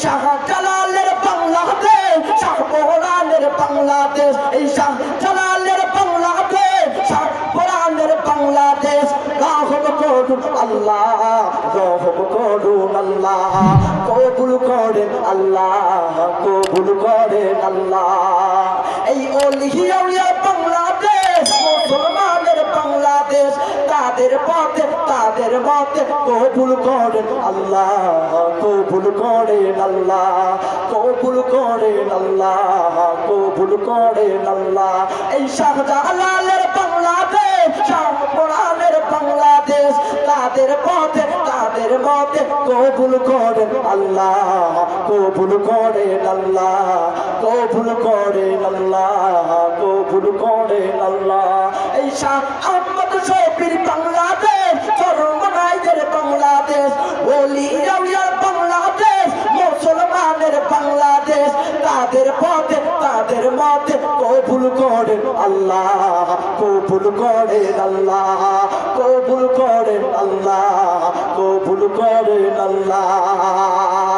শাহজালালের বাংলাদেশ, শাহপরানের বাংলাদেশ, এই শাহজালালের বাংলাদেশ, শাহপরানের বাংলাদেশ। রহম করুন আল্লাহ, রহম করুন আল্লাহ, কবুল করেন আল্লাহ, কবুল করেন আল্লাহ। এই ওলিয়া বাংলাদেশ, মুসলমানের বাংলাদেশ, তাদের পথে তাদের মতে কবুল করেন আল্লাহ, কবুল করেন আল্লাহ, কবুল করেন আল্লাহ, কবুল করেন আল্লাহ। এই শাহজালালের বাংলাদেশ, শাহপরানের বাংলাদেশ, তাদের পথে তাদের মতে কবুল করেন আল্লাহ, কবুল করেন আল্লাহ, কবুল করেন আল্লাহ, কবুল করেন আল্লাহ। এই শাহ আহমদ শফির বাংলাদেশ, চরমনাইদের বাংলাদেশ, ওলিয়া বাংলাদেশ, মুসলমানের বাংলাদেশ, তাদের পথে তাদের মতে কবুল করেন আল্লাহ, কবুল করেন আল্লাহ, কবুল করেন আল্লাহ, কবুল করেন আল্লাহ।